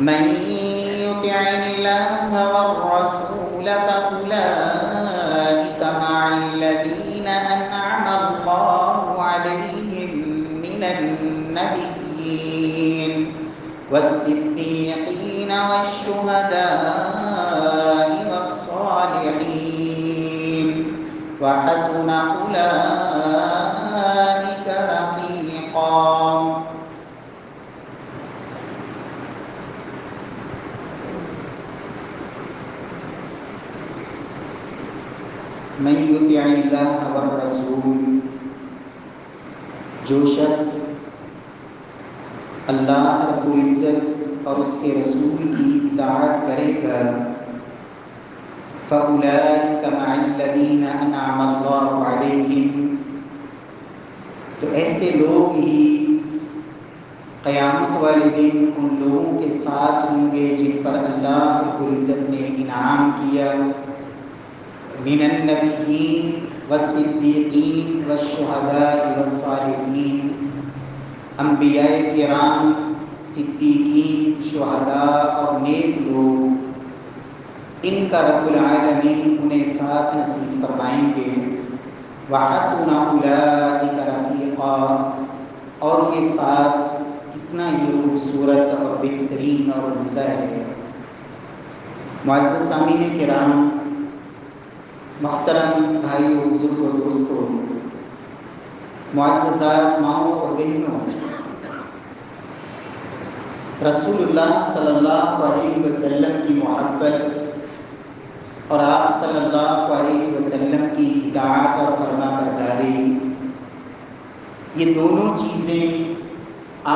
من يطع الله والرسول فأولئك مع الذين أنعم الله عليهم من النبيين والصديقين والشهداء والصالحين وحسن أولئك رفيقا. من یطع اللہ والرسول، جو شخص اللہ رب العزت اور اس کے رسول کی اطاعت کرے گا، فَأُولَٰئِكَ مَعَ الَّذِينَ أَنْعَمَ اللَّهُ عَلَيْهِمْ، تو ایسے لوگ ہی قیامت والے دن ان لوگوں کے ساتھ ہوں گے جن پر اللہ رب العزت نے انعام کیا، من النبیین والصدیقین والشہداء والصالحین، انبیاء کرام، صدیقین، شہداء اور نیک لوگ، ان کا رب العالمین انہیں ساتھ نصیب فرمائیں گے. وحسن اولئک رفیقا، اور یہ ساتھ کتنا ہی خوبصورت اور بہترین اور عمدہ ہے. معزز سامعین کرام، محترم بھائیوں، بزرگوں، دوستوں، معززات ماؤں اور بہنوں، رسول اللہ صلی اللہ علیہ وسلم کی محبت اور آپ صلی اللہ علیہ وسلم کی اطاعت اور فرما برداری، یہ دونوں چیزیں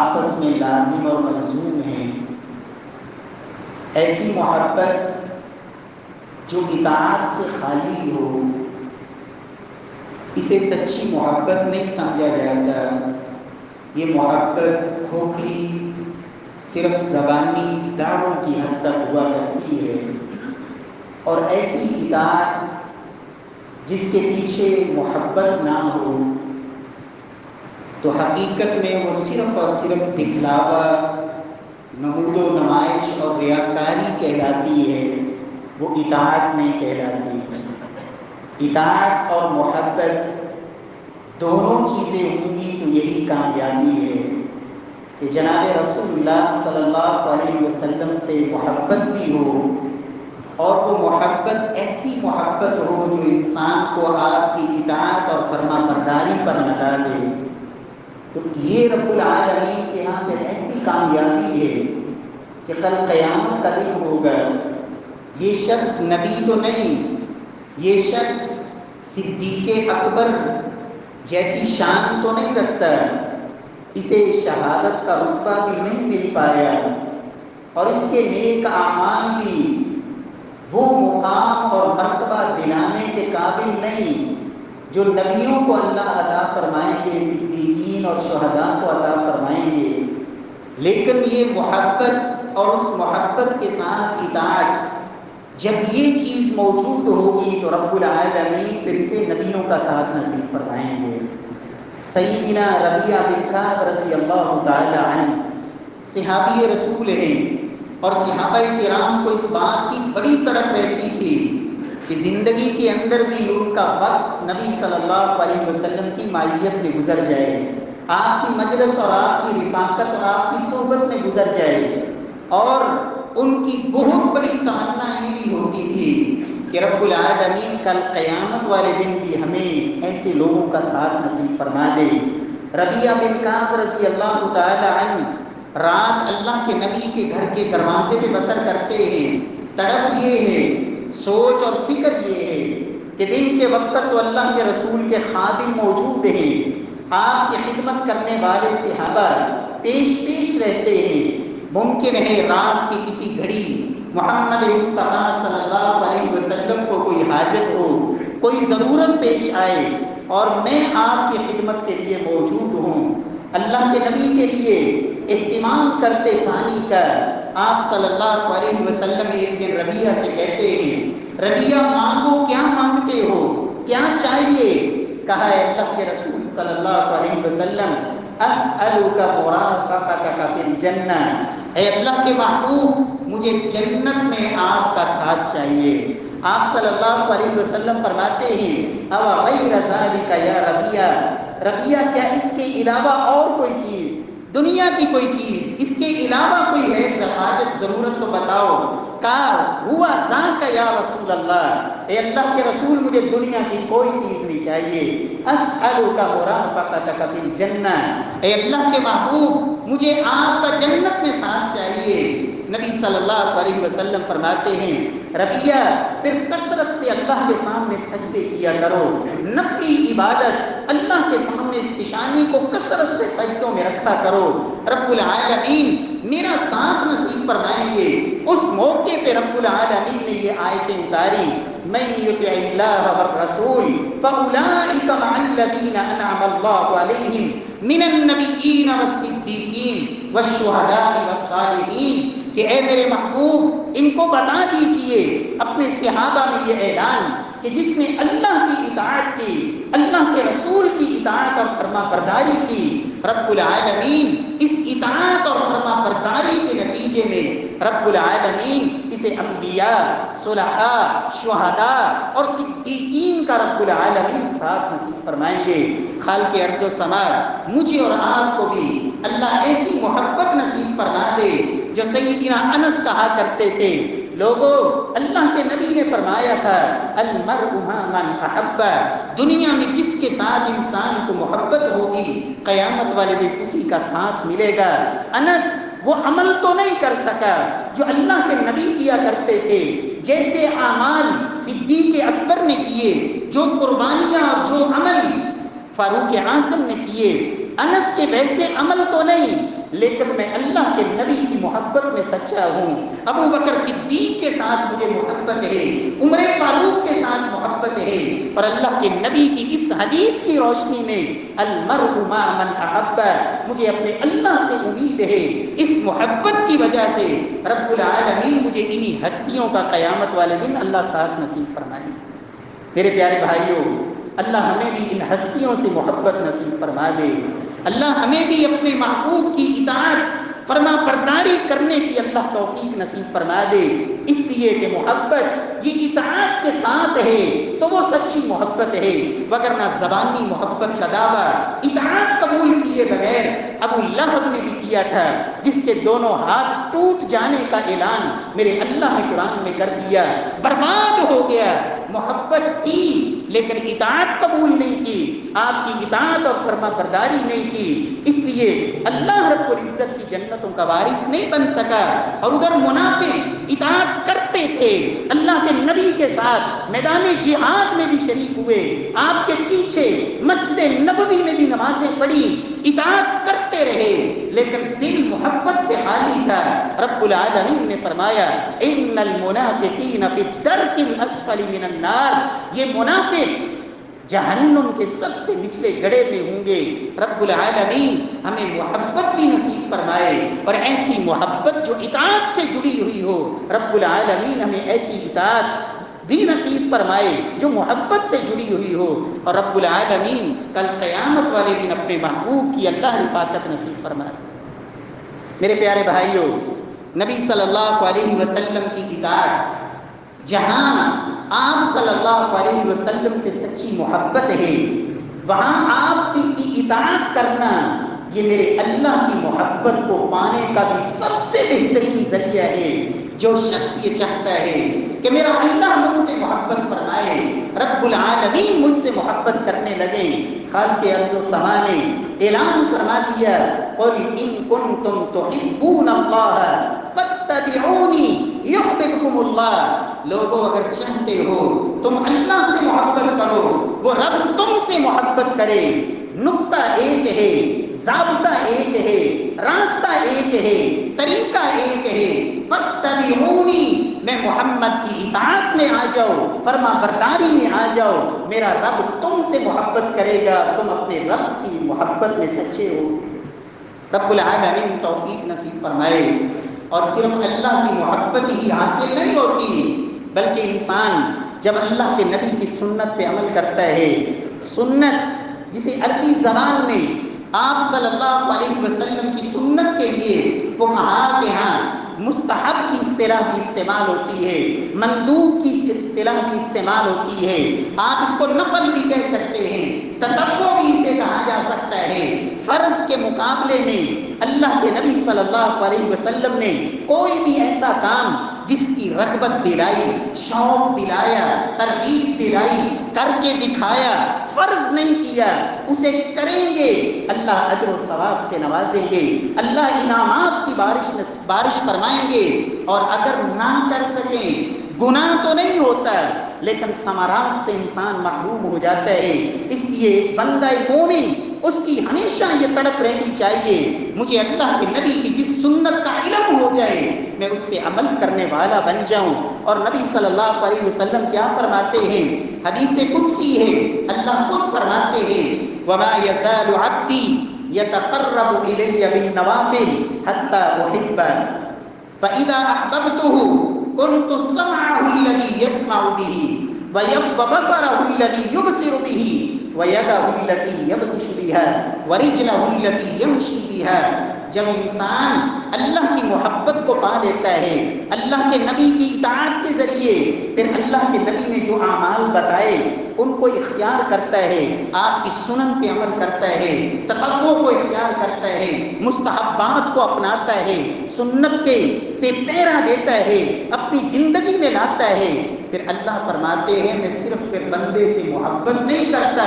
آپس میں لازم اور ملزوم ہیں. ایسی محبت جو اطاعت سے خالی ہو، اسے سچی محبت نہیں سمجھا جاتا. یہ محبت کھوکھلی، صرف زبانی دعووں کی حد تک ہوا کرتی ہے. اور ایسی اطاعت جس کے پیچھے محبت نہ ہو تو حقیقت میں وہ صرف اور صرف دکھلاوا، نمود و نمائش اور ریاکاری کہلاتی ہے، وہ اطاعت نہیں کہلاتی. اطاعت اور محبت دونوں چیزیں ہوں گی تو یہی کامیابی ہے کہ جناب رسول اللہ صلی اللہ علیہ وسلم سے محبت بھی ہو، اور وہ محبت ایسی محبت ہو جو انسان کو آپ کی اطاعت اور فرما برداری پر لگا دے. تو یہ رب العالمین کے ہاں پھر ایسی کامیابی ہے کہ کل قیامت کا دن ہوگا. یہ شخص نبی تو نہیں، یہ شخص صدیق اکبر جیسی شان تو نہیں رکھتا، اسے شہادت کا رتبہ بھی نہیں مل پایا، اور اس کے نیک اعمال بھی وہ مقام اور مرتبہ دلانے کے قابل نہیں جو نبیوں کو اللہ عطا فرمائیں گے، صدیقین اور شہداء کو عطا فرمائیں گے. لیکن یہ محبت اور اس محبت کے ساتھ اطاعت، جب یہ چیز موجود ہوگی تو رب العالمین پھر اسے نبیوں کا ساتھ نصیب فرمائیں گے. سیدنا ربیعہ بن کعب رضی اللہ تعالی عنہ صحابی رسول ہیں، اور صحابہ کرام کو اس بات کی بڑی تڑپ رہتی تھی کہ زندگی کے اندر بھی ان کا وقت نبی صلی اللہ علیہ وسلم کی معیت میں گزر جائے، آپ کی مجلس اور آپ کی رفاقت اور آپ کی صحبت میں گزر جائے. اور ان کی بہت بڑی تمنا یہ بھی ہوتی تھی کہ رب العالمین کل قیامت والے دن بھی ہمیں ایسے لوگوں کا ساتھ نصیب فرما دے. ربیعہ بن کعب رضی اللہ تعالی عنہ رات اللہ کے نبی کے گھر کے دروازے پہ بسر کرتے ہیں. تڑپ یہ ہے، سوچ اور فکر یہ ہے کہ دن کے وقت تو اللہ کے رسول کے خادم موجود ہیں، آپ کی خدمت کرنے والے صحابہ پیش رہتے ہیں. ممکن ہے رات کی کسی گھڑی محمد مصطفیٰ صلی اللہ علیہ وسلم کو کوئی حاجت ہو، کوئی ضرورت پیش آئے، اور میں آپ کی خدمت کے لیے موجود ہوں. اللہ کے نبی کے لیے اہتمام کرتے پانی کا آپ صلی اللہ علیہ وسلم ایک دن ربیعہ سے کہتے ہیں، ربیعہ مانگو، کیا مانگتے ہو، کیا چاہیے؟ کہا ہے اللہ کے رسول صلی اللہ علیہ وسلم، اسألک مرافقتک فی الجنہ، اے اللہ کے محبوب مجھے جنت میں آپ کا ساتھ چاہیے۔ آپ صلی اللہ علیہ وسلم فرماتے ہیں او غیر ذالک یا ربیہ، ربیہ کیا اس کے علاوہ اور کوئی چیز، دنیا کی کوئی چیز اس کے علاوہ کوئی ہے حاجت ضرورت تو بتاؤ۔ کہا ہوا ذاک یا رسول اللہ، اے اللہ کے رسول مجھے دنیا کی کوئی چیز نہیں چاہیے۔ اسألک مرافقتک فی الجنہ، اے اللہ کے محبوب مجھے آپ کا جنت میں ساتھ چاہیے۔ نبی صلی اللہ علیہ وسلم فرماتے ہیں ربیہ پھر کثرت سے اللہ کے سامنے سجدے کیا کرو، نفلی عبادت اللہ کے سامنے اس پیشانی کو کثرت سے سجدوں میں رکھا کرو، رب العالمین میرا ساتھ نصیب فرمائیں گے۔ اس موقع پہ رب العالمین نے یہ آیتیں اتاری من یطع اللہ والرسول فاولئک مع الذین انعم اللہ علیہم من النبیین والصدیقین والشہداء والصالحین، کہ اے میرے محبوب ان کو بتا دیجئے اپنے صحابہ میں یہ اعلان کہ جس نے اللہ کی اطاعت کی، اللہ کے رسول کی اطاعت اور فرما برداری کی، رب العالمین اس اطاعت اور فرما برداری کے نتیجے میں رب العالمین اسے انبیاء، صلحاء، شہداء اور صدیقین کا رب العالمین ساتھ نصیب فرمائیں گے۔ خالق ارض و سماء مجھے اور آپ کو بھی اللہ ایسی محبت نصیب فرما دے جو سیدنا انس کہا کرتے تھے لوگوں اللہ کے نبی نے فرمایا تھا المرء مع من احب، دنیا میں جس کے ساتھ انسان کو محبت ہوگی قیامت والے دن اسی کا ساتھ ملے گا۔ انس وہ عمل تو نہیں کر سکا جو اللہ کے نبی کیا کرتے تھے، جیسے اعمال صدیق اکبر نے کیے، جو قربانیاں اور جو عمل فاروق اعظم نے کیے، انس کے ویسے عمل تو نہیں، لیکن میں اللہ کے نبی کی محبت میں سچا ہوں۔ ابو بکر صدیق کے ساتھ مجھے محبت ہے، عمر فاروق کے ساتھ محبت ہے، اور اللہ کے نبی کی اس حدیث کی روشنی میں المرء مع من احب، مجھے اپنے اللہ سے امید ہے۔ اس محبت کی وجہ سے رب العالمین مجھے انہی ہستیوں کا قیامت والے دن اللہ ساتھ نصیب فرمائے۔ میرے پیارے بھائیوں، اللہ ہمیں بھی ان ہستیوں سے محبت نصیب فرما دے، اللہ ہمیں بھی اپنے محبوب کی اطاعت فرما برداری کرنے کی اللہ توفیق نصیب فرما دے، اس لیے کہ محبت یہ اطاعت کے ساتھ ہے تو وہ سچی محبت ہے، وگرنہ زبانی محبت کا دعویٰ اطاعت قبول کیے بغیر ابو لہب نے بھی کیا تھا، جس کے دونوں ہاتھ ٹوٹ جانے کا اعلان میرے اللہ نے قرآن میں کر دیا، برباد ہو گیا۔ محبت تھی لیکن اطاعت قبول نہیں کی، آپ کی اطاعت اور فرما برداری نہیں کی، اس لیے اللہ رب العزت کی جنتوں کا وارث نہیں بن سکا۔ اور ادھر منافق اطاعت کرتے تھے، اللہ کے نبی کے ساتھ میدان جہاد میں بھی شریک ہوئے، آپ کے پیچھے مسجد نبوی میں بھی نمازیں پڑھی، اطاعت کرتے رہے، لیکن دل محبت سے خالی تھا۔ رب العالمین نے فرمایا ان المنافقین فی الدرک الاسفل من النار، یہ منافق جہنم کے سب سے نچلے گڑھے میں ہوں گے۔ رب العالمین ہمیں محبت بھی نصیب فرمائے، اور ایسی محبت جو اطاعت سے جڑی ہوئی ہو، رب العالمین ہمیں ایسی اطاعت بھی نصیب فرمائے جو محبت سے جڑی ہوئی ہو، اور رب العالمین کل قیامت والے دن اپنے محبوب کی اللہ رفاقت نصیب فرمائے۔ میرے پیارے بھائیوں، نبی صلی اللہ علیہ وسلم کی اطاعت، جہاں آپ صلی اللہ علیہ وسلم سے سچی محبت ہے، وہاں آپ کی اطاعت کرنا یہ میرے اللہ کی محبت کو پانے کا بھی سب سے بہترین ذریعہ ہے۔ جو شخص یہ چاہتا ہے کہ میرا اللہ مجھ سے محبت فرمائے، رب العالمین مجھ سے محبت کرنے لگے، خالق ارض و سماء نے اعلان فرما دیا قل ان کنتم تحبون اللہ فاتبعونی یحببکم اللہ، لوگوں اگر چاہتے ہو تم اللہ سے محبت کرو، وہ رب تم سے محبت کرے۔ نقطہ ایک ہے، ضابطہ ایک ہے، راستہ ایک ہے، طریقہ ایک ہے، فاتبعونی، میں محمد کی اطاعت میں آ جاؤ، فرما برداری میں آ جاؤ، میرا رب تم سے محبت کرے گا، تم اپنے رب کی محبت میں سچے ہو۔ رب العالمین توفیق نصیب فرمائے۔ اور صرف اللہ کی محبت ہی حاصل نہیں ہوتی، بلکہ انسان جب اللہ کے نبی کی سنت پہ عمل کرتا ہے، سنت جسے عربی زبان میں آپ صلی اللہ علیہ وسلم کی سنت کے لیے فقہاء کے ہاں مستحب کی اصطلاح بھی استعمال ہوتی ہے، مندوب کی اصطلاح بھی استعمال ہوتی ہے، آپ اس کو نفل بھی کہہ سکتے ہیں، تطوع بھی اسے کہا جا سکتا ہے۔ فرض کے مقابلے میں اللہ کے نبی صلی اللہ علیہ وسلم نے کوئی بھی ایسا کام جس کی رغبت دلائی، شوق دلایا، ترغیب دلائی، کر کے دکھایا، فرض نہیں کیا، اسے کریں گے اللہ اجر و ثواب سے نوازیں گے، اللہ انعامات کی بارش فرمائیں گے، اور اگر نہ کر سکیں گناہ تو نہیں ہوتا لیکن ثمرات سے انسان محروم ہو جاتا ہے۔ اس لیے بندہ مومن اس کی ہمیشہ یہ تڑپ رہنی چاہیے، مجھے اللہ کے نبی کی جس سنت کا علم ہو جائے میں اس پہ عمل کرنے والا بن جاؤں۔ اور نبی صلی اللہ علیہ وسلم کیا فرماتے ہیں؟ حدیث قدسی ہے، اللہ خود فرماتے ہیں وَمَا يَزَالُ عَبْدِي يَتَقَرَّبُ إِلَيَّ بِالنَّوَافِلِ حَتَّى أُحِبَّهُ فَإِذَا أَحْبَبْتُهُ كنت سمعه الذي يسمع به وبصره الذي يبصر به ويده التي يبطش بها ورجله التي يمشي بها۔ جب انسان اللہ کی محبت کو پا لیتا ہے اللہ کے نبی کی اطاعت کے ذریعے، پھر اللہ کے نبی نے جو اعمال بتائے ان کو اختیار کرتا ہے، آپ کی سنن پہ عمل کرتا ہے، تطوع کو اختیار کرتا ہے، مستحبات کو اپناتا ہے، سنت کے پہ پیرا دیتا ہے، اپنی زندگی میں لاتا ہے، پھر اللہ فرماتے ہیں میں صرف پھر بندے سے محبت نہیں کرتا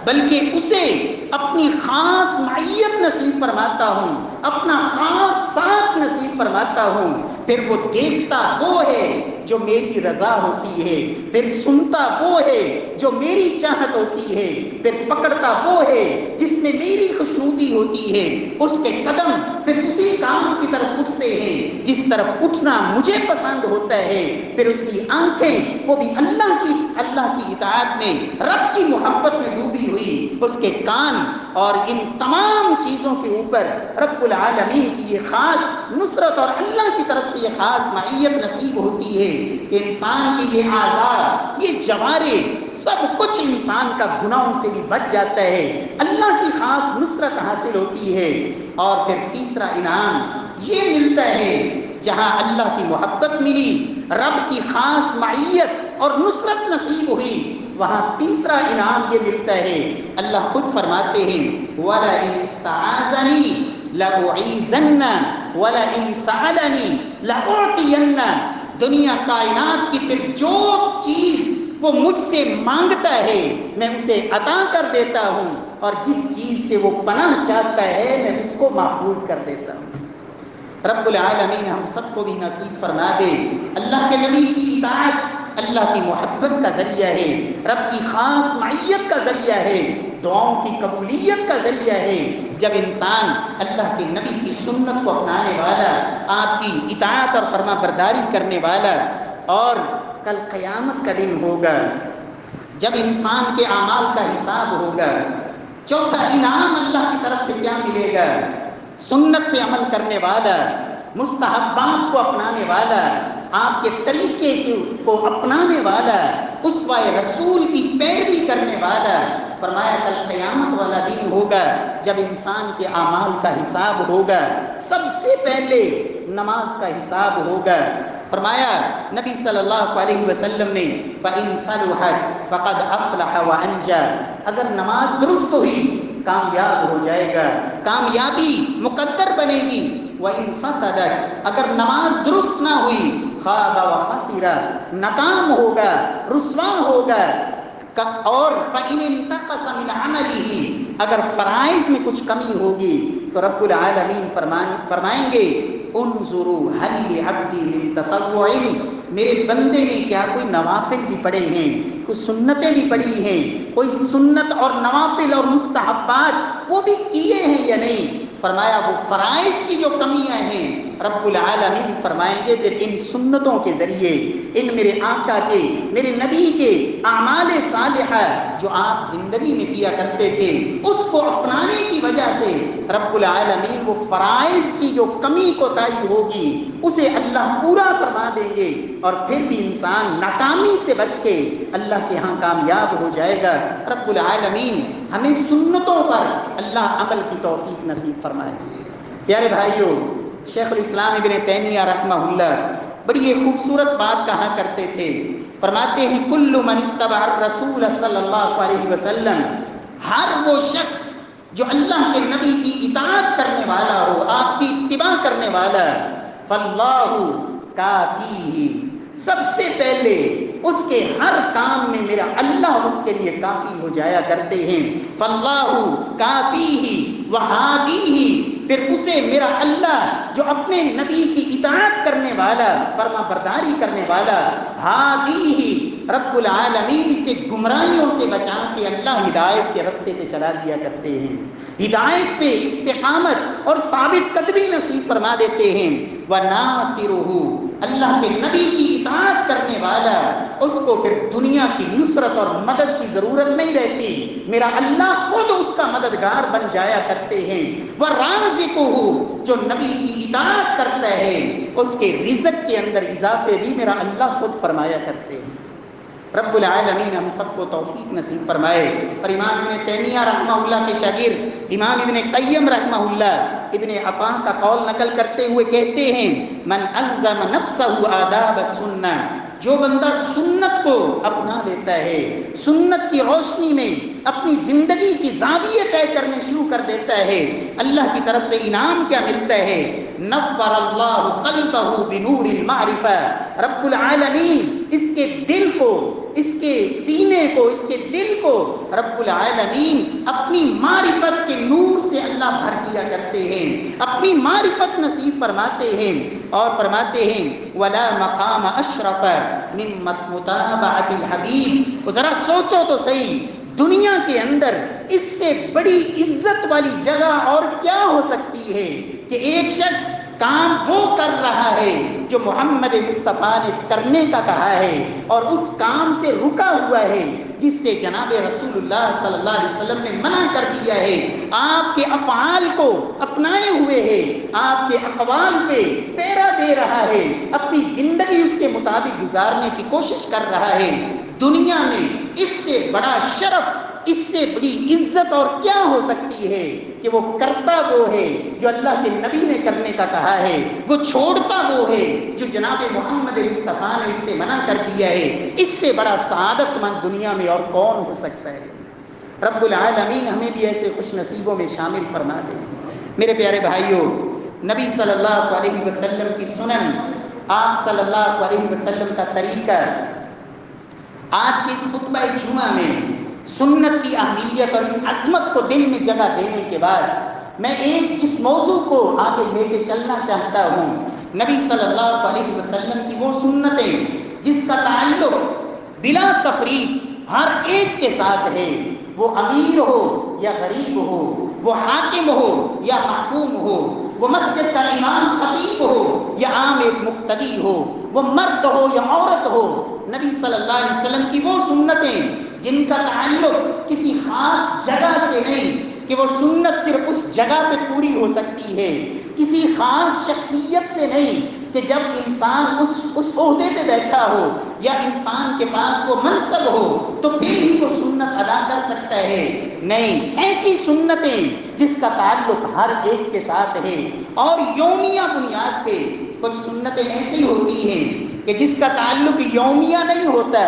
بلکہ اسے اپنی خاص معیت نصیب فرماتا ہوں، اپنا خاص ساتھ نصیب فرماتا ہوں۔ پھر وہ دیکھتا وہ ہے جو میری رضا ہوتی ہے، پھر سنتا وہ ہے جو میری چاہت ہوتی ہے، پھر پکڑتا وہ ہے جس میں میری خوشنودی ہوتی ہے، اس کے قدم پھر اسی کام کی طرف اٹھتے ہیں جس طرف اٹھنا مجھے پسند ہوتا ہے، پھر اس کی آنکھیں وہ بھی اللہ کی اطاعت میں، رب کی محبت میں ڈوبی ہوئی، اس کے کان، اور ان تمام چیزوں کے اوپر رب العالمین کی یہ خاص نصرت اور اللہ کی طرف سے یہ خاص معیت نصیب ہوتی ہے کہ انسان کے یہ اعضاء، یہ جوارے، سب کچھ انسان کا گناہوں سے بھی بچ جاتا ہے، اللہ کی خاص نصرت حاصل ہوتی ہے۔ اور پھر تیسرا انعام یہ ملتا ہے جہاں اللہ کی محبت ملی، رب کی خاص معیت اور نصرت نصیب ہوئی، وہاں تیسرا انعام یہ ملتا ہے، اللہ خود فرماتے ہیں وَلَئِنِ اسْتَعَاذَنِي لَأُعِيذَنَّ وَلَئِنْ سَأَلَنِي لَأُعْطِيَنَّ۔ دنیا کائنات کی پھر جو چیز وہ مجھ سے مانگتا ہے میں اسے عطا کر دیتا ہوں، اور جس چیز سے وہ پناہ چاہتا ہے میں اس کو محفوظ کر دیتا ہوں۔ رب العالمین ہم سب کو بھی نصیب فرما دے۔ اللہ کے نبی کی اطاعت اللہ کی محبت کا ذریعہ ہے، رب کی خاص معیت کا ذریعہ ہے، دعاؤں کی قبولیت کا ذریعہ ہے۔ جب انسان اللہ کے نبی کی سنت کو اپنانے والا، آپ کی اطاعت اور فرما برداری کرنے والا، اور کل قیامت کا دن ہوگا جب انسان کے اعمال کا حساب ہوگا، چوتھا انعام اللہ کی طرف سے کیا ملے گا؟ سنت پہ عمل کرنے والا، مستحبات کو اپنانے والا، آپ کے طریقے کو اپنانے والا، اسوہ رسول کی پیروی کرنے والا، فرمایا کل قیامت والا دن ہوگا جب انسان کے اعمال کا حساب ہوگا، سب سے پہلے نماز کا حساب ہوگا۔ فرمایا نبی صلی اللہ علیہ وسلم نے فَإِن صَلُحَتْ فَقَدْ أَفْلَحَ وَأَنْجَى، اگر نماز درست ہوئی کامیاب ہو جائے گا، کامیابی مقدر بنے گی۔ وَإِن فَسَدَتْ، اگر نماز درست نہ ہوئی خَابَ وَخَسِرَ، ناکام ہوگا، رسوا ہوگا۔ اور فَإِنِ انْتَقَصَ مِنْ عَمَلِهِ، اگر فرائض میں کچھ کمی ہوگی تو رب العالمین فرمائیں گے انظروا هل لعبدی من تطوع، میرے بندے نے کیا کوئی نوافل بھی پڑھے ہیں، کوئی سنتیں بھی پڑھی ہیں، کوئی سنت اور نوافل اور مستحبات وہ بھی کیے ہیں یا نہیں؟ فرمایا وہ فرائض کی جو کمیاں ہیں رب العالمین فرمائیں گے پھر ان سنتوں کے ذریعے، ان میرے آقا کے، میرے نبی کے اعمال صالحہ جو آپ زندگی میں کیا کرتے تھے، اس کو اپنانے کی وجہ سے رب العالمین وہ فرائض کی جو کمی کوتاہی ہوگی اسے اللہ پورا فرما دیں گے، اور پھر بھی انسان ناکامی سے بچ کے اللہ کے ہاں کامیاب ہو جائے گا۔ رب العالمین ہمیں سنتوں پر اللہ عمل کی توفیق نصیب فرمائے۔ پیارے بھائیوں، شیخ الاسلام ابن تیمیہ رحمہ اللہ بڑی ایک خوبصورت بات کہا کرتے تھے، فرماتے ہیں کل من اتبع الرسول صلی اللہ علیہ وسلم، ہر وہ شخص جو اللہ کے نبی کی اطاعت کرنے والا ہو، آپ کی اتباع کرنے والا، فاللہ کافیہ، سب سے پہلے اس کے ہر کام میں میرا اللہ اس کے لیے کافی ہو جایا کرتے ہیں۔ فاللہ کافیہ وہادیہ، پھر اسے میرا اللہ جو اپنے نبی کی اطاعت کرنے والا، فرما برداری کرنے والا، ہادیہ، رب العالمین اسے گمراہیوں سے بچا کے اللہ ہدایت کے رستے پہ چلا دیا کرتے ہیں، ہدایت پہ استقامت اور ثابت قدمی نصیب فرما دیتے ہیں۔ وَنَاصِرُهُ، اللہ کے نبی کی اطاعت کرنے والا، اس کو پھر دنیا کی نصرت اور مدد کی ضرورت نہیں رہتی، میرا اللہ خود اس کا مددگار بن جایا کرتے ہیں۔ وَرَازِقُهُ، جو نبی کی اطاعت کرتا ہے اس کے رزق کے اندر اضافے بھی میرا اللہ خود فرمایا کرتے ہیں۔ رب العالمین ہم سب کو توفیق نصیب فرمائے۔ اور امام ابن تیمیہ رحمہ اللہ کے شاگرد امام ابن قیم رحمہ اللہ ابن عطا کا قول نقل کرتے ہوئے کہتے ہیں، من الزم نفسہ آداب السنہ، جو بندہ سنت کو اپنا لیتا ہے، سنت کی روشنی میں اپنی زندگی کی زاویے طے کرنے شروع کر دیتا ہے، اللہ کی طرف سے انعام کیا ملتا ہے؟ نور اللہ قلبہ بنور المعرفہ، رب العالمین اس کے دل کو، اس کے سینے کو، اس کے دل کو رب العالمین اپنی معرفت کے نور سے اللہ بھر دیا کرتے ہیں، اپنی معرفت نصیب فرماتے ہیں، اور فرماتے ہیں ولا مقام اشرف من متابعۃ الحبیب۔ ذرا سوچو تو صحیح، دنیا کے اندر اس سے بڑی عزت والی جگہ اور کیا ہو سکتی ہے کہ ایک شخص کام وہ کر رہا ہے جو محمد مصطفیٰ نے کرنے کا کہا ہے، اور اس کام سے رکا ہوا ہے جس سے جناب رسول اللہ صلی اللہ علیہ وسلم نے منع کر دیا ہے، آپ کے افعال کو اپنائے ہوئے ہے، آپ کے اقوال پہ پیرا دے رہا ہے، اپنی زندگی اس کے مطابق گزارنے کی کوشش کر رہا ہے۔ دنیا میں اس سے بڑا شرف، اس سے بڑی عزت اور کیا ہو سکتی ہے کہ وہ کرتا وہ ہے جو اللہ کے نبی نے کرنے کا کہا ہے، وہ چھوڑتا وہ ہے جو جناب محمد مصطفیٰ نے اس سے منع کر دیا ہے۔ اس سے بڑا سعادت مند دنیا میں اور کون ہو سکتا ہے؟ رب العالمین ہمیں بھی ایسے خوش نصیبوں میں شامل فرما دے۔ میرے پیارے بھائیوں، نبی صلی اللہ علیہ وسلم کی سنن، آپ صلی اللہ علیہ وسلم کا طریقہ، آج کی اس خطبہ جمعہ میں سنت کی اہمیت اور اس عظمت کو دل میں جگہ دینے کے بعد میں ایک جس موضوع کو آگے لے کے چلنا چاہتا ہوں، نبی صلی اللہ علیہ وسلم کی وہ سنتیں جس کا تعلق بلا تفریق ہر ایک کے ساتھ ہے، وہ امیر ہو یا غریب ہو، وہ حاکم ہو یا محکوم ہو، وہ مسجد کا امام خطیب ہو یا عام ایک مقتدی ہو، وہ مرد ہو یا عورت ہو، نبی صلی اللہ علیہ وسلم کی وہ سنتیں جن کا تعلق کسی خاص جگہ سے نہیں کہ وہ سنت صرف اس جگہ پہ پوری ہو سکتی ہے، کسی خاص شخصیت سے نہیں کہ جب انسان اس عہدے پہ بیٹھا ہو یا انسان کے پاس وہ منصب ہو تو پھر ہی وہ سنت ادا کر سکتا ہے، نہیں، ایسی سنتیں جس کا تعلق ہر ایک کے ساتھ ہے۔ اور یومیہ بنیاد پہ کچھ سنتیں ایسی ہوتی ہیں کہ جس کا تعلق یومیہ نہیں ہوتا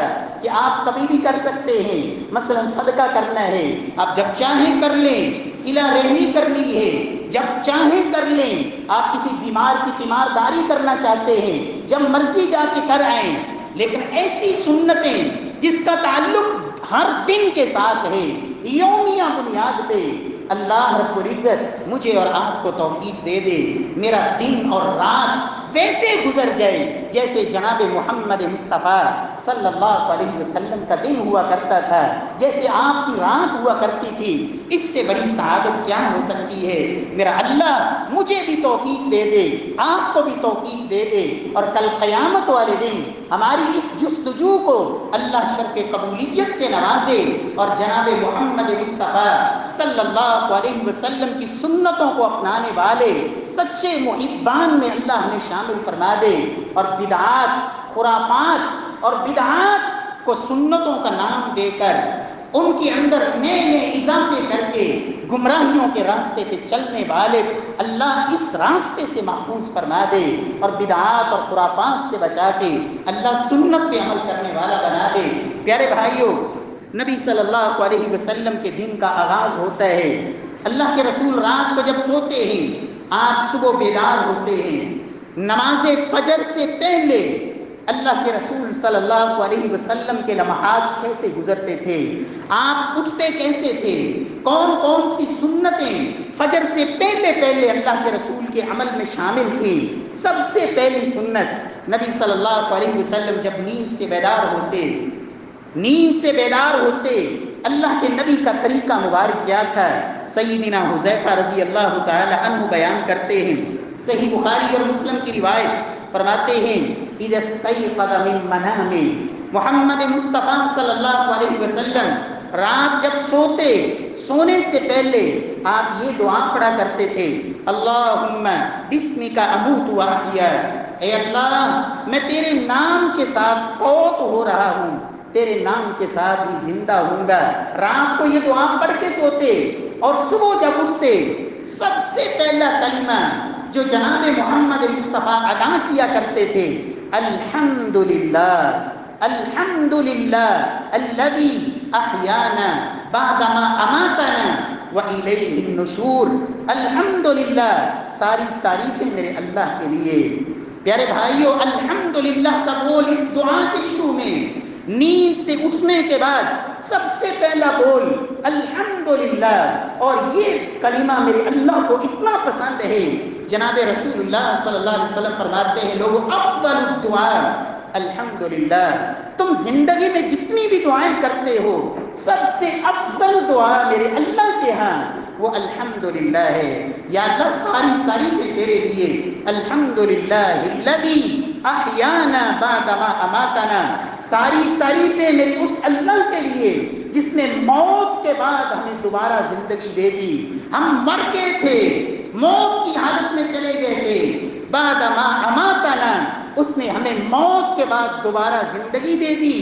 کہ آپ کبھی بھی کر سکتے ہیں، مثلا صدقہ کرنا ہے، آپ جب چاہیں کر لیں، صلہ رحمی کرنی ہے جب چاہیں کر لیں، آپ کسی بیمار کی تیمارداری کرنا چاہتے ہیں جب مرضی جا کے کر آئیں، لیکن ایسی سنتیں جس کا تعلق ہر دن کے ساتھ ہے، یومیہ بنیاد پہ، اللہ رب العزت مجھے اور آپ کو توفیق دے دے، میرا دن اور رات ویسے گزر جائے جیسے جناب محمد مصطفیٰ صلی اللہ علیہ وسلم کا دن ہوا کرتا تھا، جیسے آپ کی رات ہوا کرتی تھی۔ اس سے بڑی سعادت کیا ہو سکتی ہے؟ میرا اللہ مجھے بھی توفیق دے دے، آپ کو بھی توفیق دے دے، اور کل قیامت والے دن ہماری اس جستجو کو اللہ شرف قبولیت سے نوازے، اور جناب محمد مصطفیٰ صلی اللہ علیہ وسلم کی سنتوں کو اپنانے والے سچے محبان میں اللہ ہمیں شامل فرما دے، اور بدعات، خرافات اور بدعات کو سنتوں کا نام دے کر ان کے اندر نئے نئے اضافے کر کے گمراہیوں کے راستے پہ چلنے والے اللہ اس راستے سے محفوظ فرما دے، اور بدعات اور خرافات سے بچا کے اللہ سنت پہ عمل کرنے والا بنا دے۔ پیارے بھائیوں، نبی صلی اللہ علیہ وسلم کے دن کا آغاز ہوتا ہے، اللہ کے رسول رات کو جب سوتے ہیں، آپ صبح بیدار ہوتے ہیں، نماز فجر سے پہلے اللہ کے رسول صلی اللہ علیہ وسلم کے لمحات کیسے گزرتے تھے، آپ اٹھتے کیسے تھے، کون کون سی سنتیں فجر سے پہلے پہلے اللہ کے رسول کے عمل میں شامل تھی۔ سب سے پہلی سنت، نبی صلی اللہ علیہ وسلم جب نیند سے بیدار ہوتے اللہ کے نبی کا طریقہ مبارک کیا تھا؟ سیدنا حذیفہ رضی اللہ تعالی عنہ بیان کرتے ہیں، صحیح بخاری اور مسلم کی روایت، فرماتے ہیں اذا استيقظ من منامه، محمد مصطفیٰ صلی اللہ علیہ وسلم رات جب سونے سے پہلے آپ یہ دعا پڑھا کرتے تھے، اللہم بسمک اموت واحیا، اے اللہ میں تیرے نام کے ساتھ فوت ہو رہا ہوں، تیرے نام کے ساتھ ہی زندہ ہوں گا۔ رات کو یہ دعا پڑھ کے سوتے، اور صبح جب اٹھتے سب سے پہلا کلمہ جو جناب محمد مصطفیٰ ادا کیا کرتے تھے، الحمدللہ الحمدللہ الذی احیانا بعدما اماتنا والیہ النشور۔ الحمدللہ، ساری تعریفیں میرے اللہ کے لیے۔ پیارے بھائیو، الحمدللہ کا بول اس دعا کے شروع میں، نیند سے اٹھنے کے بعد سب سے پہلا بول الحمدللہ، اور یہ کلمہ میرے اللہ کو اتنا پسند ہے، جناب رسول اللہ صلی اللہ علیہ وسلم فرماتے ہیں، لوگوں افضل الدعاء الحمدللہ، تم زندگی میں جتنی بھی دعائیں کرتے ہو سب سے افضل دعا میرے اللہ کے ہاں وہ الحمدللہ ہے۔ یا اللہ ساری تعریفیں تیرے لیے، الحمدللہ الذی احیانا بعدما اماتنا، ساری تعریفیں میری اس اللہ کے لیے جس نے موت کے بعد ہمیں دوبارہ زندگی دے دی۔ ہم مر گئے تھے، موت کی حالت میں چلے گئے تھے، بعدما اماتنا، اس نے ہمیں موت کے بعد دوبارہ زندگی دے دی،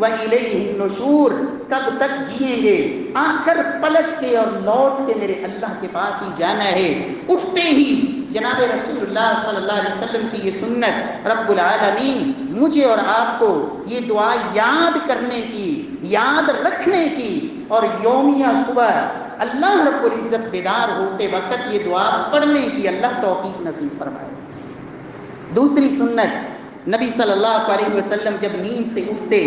وَإِلَيْهِ النُّشُورُ، کب تک جئیں گے؟ آخر پلٹ کے اور لوٹ کے میرے اللہ کے پاس ہی جانا ہے۔ اٹھتے ہی جناب رسول اللہ صلی اللہ علیہ وسلم کی یہ سنت، رب العالمین مجھے اور آپ کو یہ دعا یاد کرنے کی، یاد رکھنے کی، اور یومیہ صبح اللہ رب العزت بیدار ہوتے وقت یہ دعا پڑھنے کی اللہ توفیق نصیب فرمائے۔ دوسری سنت، نبی صلی اللہ علیہ وسلم جب نیند سے اٹھتے،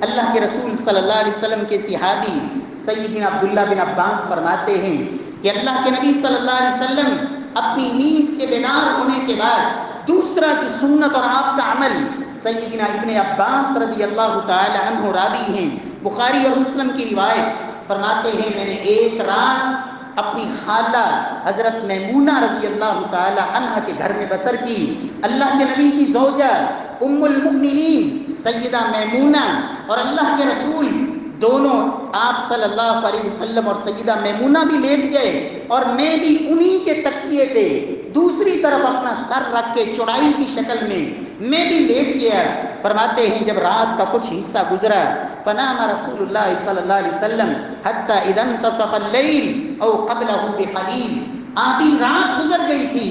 اللہ کے رسول صلی اللہ علیہ وسلم کے صحابی سیدنا عبداللہ بن عباس فرماتے ہیں کہ اللہ کے نبی صلی اللہ علیہ وسلم اپنی نیند سے بیدار ہونے کے بعد دوسرا جو سنت اور آپ کا عمل، سیدنا ابن عباس رضی اللہ تعالی عنہ راوی ہیں، بخاری اور مسلم کی روایت، فرماتے ہیں میں نے ایک رات اپنی خالہ حضرت میمونہ رضی اللہ تعالی عنہ کے گھر میں بسر کی۔ اللہ کے نبی کی زوجہ ام المؤمنین سیدہ میمونہ اور اللہ کے رسول دونوں، آپ صلی اللہ علیہ وسلم اور سیدہ میمونہ بھی لیٹ گئے، اور میں بھی انہی کے تکیے پہ دوسری طرف اپنا سر رکھ کے چوڑائی کی شکل میں بھی لیٹ گیا۔ فرماتے ہیں جب رات کا کچھ حصہ گزرا، فنام رسول اللہ صلی اللہ علیہ وسلم حتی اذا انتصف اللیل او قبلہ بقلیل، آدھی رات گزر گئی تھی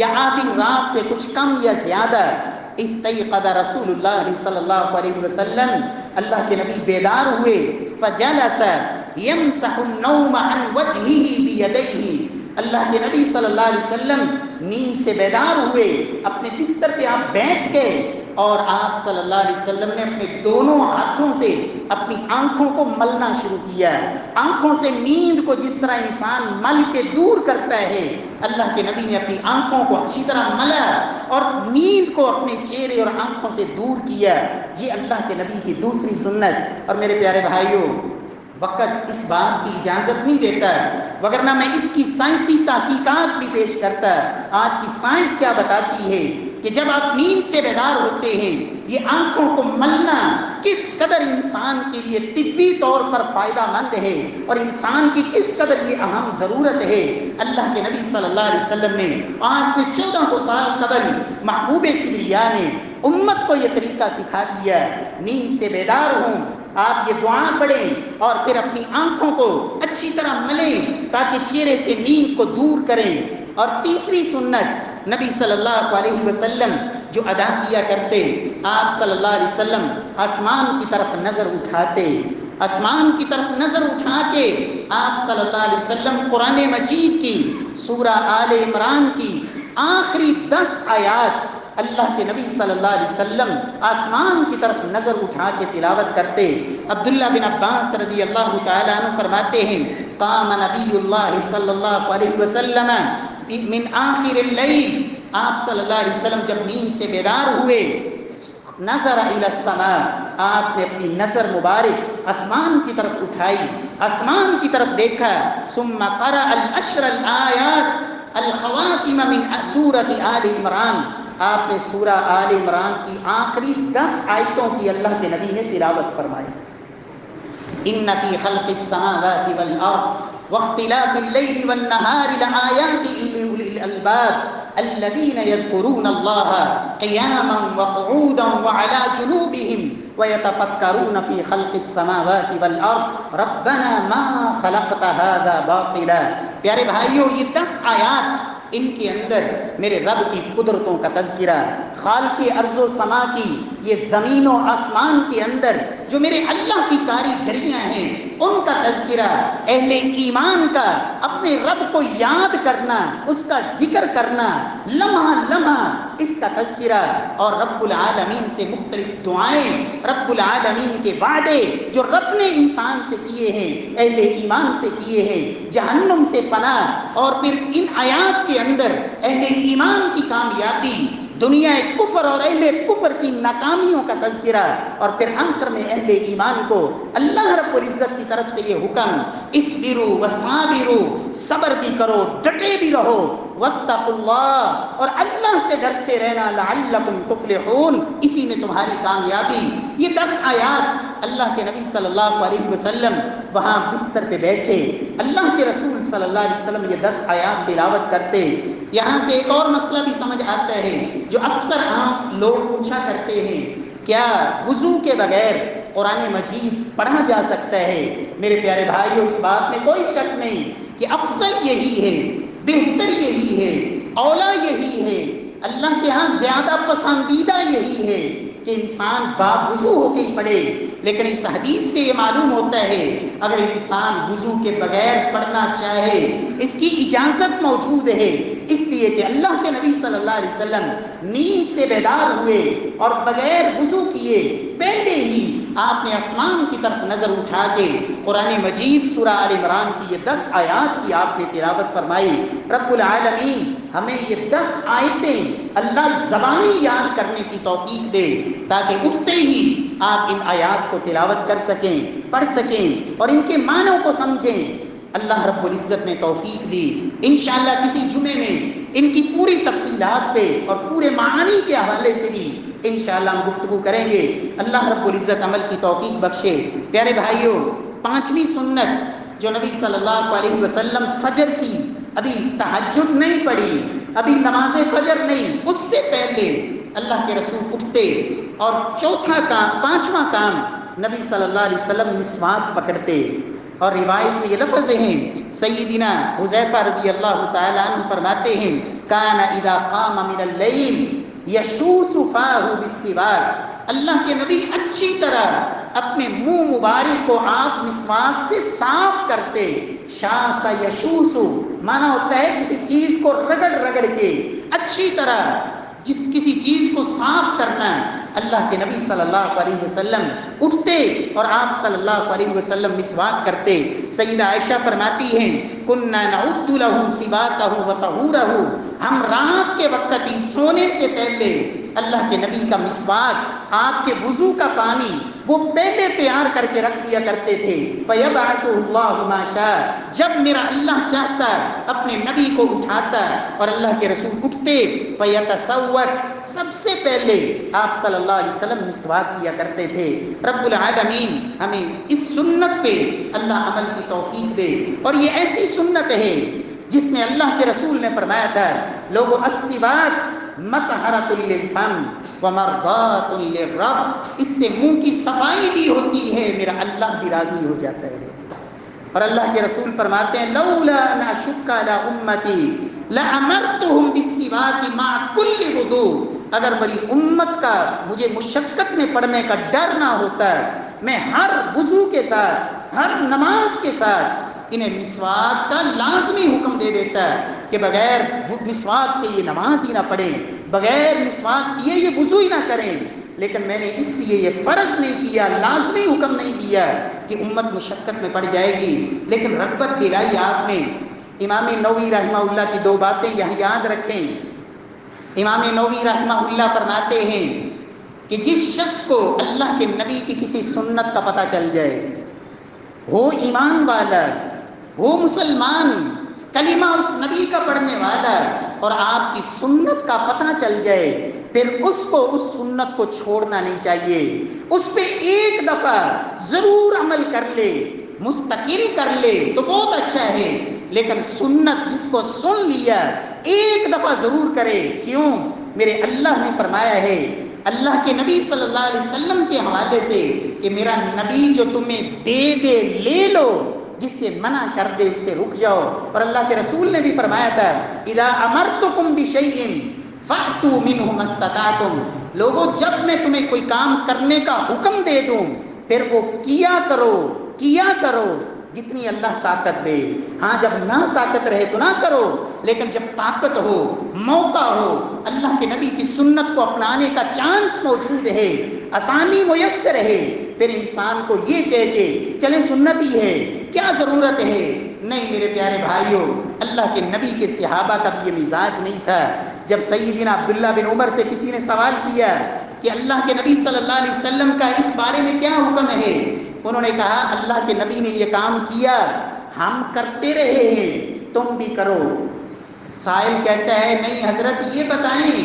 یا آدھی رات سے کچھ کم یا زیادہ، استیقظ رسول اللہ صلی اللہ علیہ وسلم، اللہ کے نبی بیدار ہوئے، فجلس یمسح النوم عن وجهه بیدیہ، اللہ کے نبی صلی اللہ علیہ وسلم نیند سے بیدار ہوئے، اپنے بستر پہ آپ بیٹھ گئے اور آپ صلی اللہ علیہ وسلم نے اپنے دونوں ہاتھوں سے اپنی آنکھوں کو ملنا شروع کیا۔ آنکھوں سے نیند کو جس طرح انسان مل کے دور کرتا ہے، اللہ کے نبی نے اپنی آنکھوں کو اچھی طرح ملا اور نیند کو اپنے چہرے اور آنکھوں سے دور کیا۔ یہ اللہ کے نبی کی دوسری سنت۔ اور میرے پیارے بھائیوں، وقت اس بات کی اجازت نہیں دیتا، وگرنہ میں اس کی سائنسی تحقیقات بھی پیش کرتا۔ آج کی سائنس کیا بتاتی ہے کہ جب آپ نیند سے بیدار ہوتے ہیں، یہ آنکھوں کو ملنا کس قدر انسان کے لیے طبی طور پر فائدہ مند ہے اور انسان کی کس قدر یہ اہم ضرورت ہے۔ اللہ کے نبی صلی اللہ علیہ وسلم نے آج سے 1400 سال قبل محبوب کبریا نے امت کو یہ طریقہ سکھا دیا۔ نیند سے بیدار ہوں، آپ یہ دعا پڑھیں اور پھر اپنی آنکھوں کو اچھی طرح ملیں تاکہ چہرے سے نیند کو دور کریں۔ اور تیسری سنت نبی صلی اللہ علیہ وسلم جو ادا کیا کرتے، آپ صلی اللہ علیہ وسلم آسمان کی طرف نظر اٹھاتے، آسمان کی طرف نظر اٹھا کے آپ صلی اللہ علیہ وسلم قرآن مجید کی سورہ آل عمران کی آخری 10 آیات اللہ کے نبی صلی اللہ علیہ وسلم آسمان کی طرف نظر اٹھا کے تلاوت کرتے۔ عبداللہ بن عباس رضی اللہ تعالیٰ عنہ فرماتے ہیں، قام نبی اللہ صلی اللہ علیہ وسلم من آخر اللیل، آپ صلی اللہ علیہ وسلم جب نیند سے بیدار ہوئے، نظر الی السماء، آپ نے اپنی نظر مبارک آسمان کی طرف اٹھائی، آسمان کی طرف دیکھا، ثم قرأ العشر الآیات الخواتم من سورۃ آل عمران، آپ نے سورہ آل عمران کی آخری 10 آیتوں کی اللہ کے نبی نے تلاوت فرمائی۔ ان فی خلق السماوات والارض واختلاف اللیل والنہار لآیات لأولی الالباب الذین یذکرون اللہ قیاما وقعودا وعلی جنوبہم ویتفکرون فی خلق السماوات والارض ربنا ما خلقت هذا باطلا۔ پیارے بھائیوں، یہ 10 آیات، ان کے اندر میرے رب کی قدرتوں کا تذکرہ، خالق ارض و سما کی یہ زمین و آسمان کے اندر جو میرے اللہ کی کاریگریاں ہیں ان کا تذکرہ، اہل ایمان کا اپنے رب کو یاد کرنا، اس کا ذکر کرنا، لمحہ لمحہ اس کا تذکرہ، اور رب العالمین سے مختلف دعائیں، رب العالمین کے وعدے جو رب نے انسان سے کیے ہیں، اہل ایمان سے کیے ہیں، جہنم سے پناہ، اور پھر ان آیات کے اندر اہل ایمان کی کامیابی، دنیا کفر اور اہل کفر کی ناکامیوں کا تذکرہ، اور پھر آخر میں اہل ایمان کو اللہ رب العزت کی طرف سے یہ حکم، اصبروا وصابروا، صبر بھی کرو، ڈٹے بھی رہو، واتقوا اللہ، اور اللہ سے ڈرتے رہنا، لعلکم تفلحون، اسی میں تمہاری کامیابی۔ یہ 10 آیات اللہ کے نبی صلی اللہ علیہ وسلم وہاں بستر پہ بیٹھے، اللہ کے رسول صلی اللہ علیہ وسلم یہ 10 آیات تلاوت کرتے۔ یہاں سے ایک اور مسئلہ بھی سمجھ آتا ہے جو اکثر عام لوگ پوچھا کرتے ہیں، کیا وضو کے بغیر قرآن مجید پڑھا جا سکتا ہے؟ میرے پیارے بھائیوں، اس بات میں کوئی شک نہیں کہ افضل یہی ہے، بہتر یہی ہے، اولا یہی ہے، اللہ کے ہاں زیادہ پسندیدہ یہی ہے کہ انسان باوضو ہو کے ہی پڑھے۔ لیکن اس حدیث سے یہ معلوم ہوتا ہے اگر انسان وضو کے بغیر پڑھنا چاہے اس کی اجازت موجود ہے، اس لیے کہ اللہ کے نبی صلی اللہ علیہ وسلم نیند سے بیدار ہوئے اور بغیر وضو کیے پہلے ہی آپ نے آسمان کی طرف نظر اٹھا کے قرآن مجید سورہ آل عمران کی یہ 10 آیات کی آپ نے تلاوت فرمائی۔ رب العالمین ہمیں یہ 10 آیتیں اللہ زبانی یاد کرنے کی توفیق دے تاکہ اٹھتے ہی آپ ان آیات کو تلاوت کر سکیں، پڑھ سکیں اور ان کے معنوں کو سمجھیں۔ اللہ رب العزت نے توفیق دی، انشاءاللہ کسی جمعے میں ان کی پوری تفصیلات پہ اور پورے معانی کے حوالے سے بھی انشاءاللہ ہم گفتگو کریں گے۔ اللہ رب العزت عمل کی توفیق بخشے۔ پیارے بھائیوں، 5ویں سنت جو نبی صلی اللہ علیہ وسلم فجر کی، ابھی تہجد نہیں پڑھی، ابھی نماز فجر نہیں، اس سے پہلے اللہ کے رسول اٹھتے اور 5واں کام نبی صلی اللہ علیہ وسلم مسواک پکڑتے، اور روایت میں یہ لفظ ہیں، سیدنا حذیفہ رضی اللہ تعالیٰ عنہ فرماتے ہیں، کان اذا قام من اللیل یشوس فاہ بالسواک، اللہ کے نبی اچھی طرح اپنے منہ مبارک کو آپ مسواک سے صاف کرتے. شاس یشوسو مانا ہوتا ہے کسی چیز کو رگڑ رگڑ کے اچھی طرح کسی چیز کو صاف کرنا. اللہ کے نبی صلی اللہ علیہ وسلم اٹھتے اور آپ صلی اللہ علیہ وسلم مسواک کرتے. سیدہ عائشہ فرماتی ہیں کننا نعد له سواکہ وطہورہ، ہم رات کے وقت ہی سونے سے پہلے اللہ کے نبی کا مسواک، آپ کے وضو کا پانی وہ پہلے تیار کر کے رکھ دیا کرتے تھے. فَيَبْعَثُ اللَّهُ مَا شَاءَ، جب میرا اللہ چاہتا اپنے نبی کو اٹھاتا اور اللہ کے رسول اٹھتے. فَيَتَسَوَّكْ، سب سے پہلے آپ صلی اللہ علیہ وسلم مسواک کیا کرتے تھے. رب العالمین ہمیں اس سنت پہ اللہ عمل کی توفیق دے. اور یہ ایسی سنت ہے جس میں اللہ کے رسول نے فرمایا تھا لوگوں السواک مطہرۃ للفم ومرضات للرب، اس سے منہ کی صفائی بھی ہوتی ہے، میرا اللہ بھی راضی ہو جاتا ہے. اور اللہ کے رسول فرماتے ہیں لولا ان اشق علی امتی لامرتهم بالسواک مع كل وضوء، اگر میری امت کا مجھے مشقت میں پڑنے کا ڈر نہ ہوتا میں ہر وضو کے ساتھ ہر نماز کے ساتھ انہیں مسواک کا لازمی حکم دے دیتا ہے کہ بغیر مسواک کے یہ نماز ہی نہ پڑھیں، بغیر مسواک کیے یہ وضو ہی نہ کریں. لیکن میں نے اس لیے یہ فرض نہیں کیا، لازمی حکم نہیں دیا کہ امت مشقت میں پڑ جائے گی، لیکن رغبت دلائی آپ نے. امام نووی رحمہ اللہ کی دو باتیں یہاں یاد رکھیں. امام نووی رحمہ اللہ فرماتے ہیں کہ جس شخص کو اللہ کے نبی کی کسی سنت کا پتہ چل جائے، ہو ایمان والا، ہو مسلمان، کلمہ اس نبی کا پڑھنے والا، اور آپ کی سنت کا پتہ چل جائے، پھر اس کو اس سنت کو چھوڑنا نہیں چاہیے. اس پہ ایک دفعہ ضرور عمل کر لے، مستقل کر لے تو بہت اچھا ہے، لیکن سنت جس کو سن لیا ایک دفعہ ضرور کرے. کیوں؟ میرے اللہ نے فرمایا ہے اللہ کے نبی صلی اللہ علیہ وسلم کے حوالے سے کہ میرا نبی جو تمہیں دے دے لے لو، جس سے منع کر دے اس سے رک جاؤ. اور اللہ کے رسول نے بھی فرمایا تھا اذا امرتکم بشیء فاتوا منہ ما استطعتم، لوگوں جب میں تمہیں کوئی کام کرنے کا حکم دے دوں پھر وہ کیا کرو جتنی اللہ طاقت دے. ہاں جب نہ طاقت رہے تو نہ کرو، لیکن جب طاقت ہو، موقع ہو، اللہ کے نبی کی سنت کو اپنانے کا چانس موجود ہے، آسانی میسر ہے، پھر انسان کو یہ کہہ کے چلیں سنت ہی ہے کیا ضرورت ہے. نہیں میرے پیارے بھائیوں، اللہ کے نبی کے صحابہ کا بھی یہ مزاج نہیں تھا. جب سیدنا عبداللہ بن عمر سے کسی نے سوال کیا کہ اللہ کے نبی صلی اللہ علیہ وسلم کا اس بارے میں کیا حکم ہے، انہوں نے کہا اللہ کے نبی نے یہ کام کیا، ہم کرتے رہے ہیں، تم بھی کرو. سائل کہتا ہے نہیں حضرت یہ بتائیں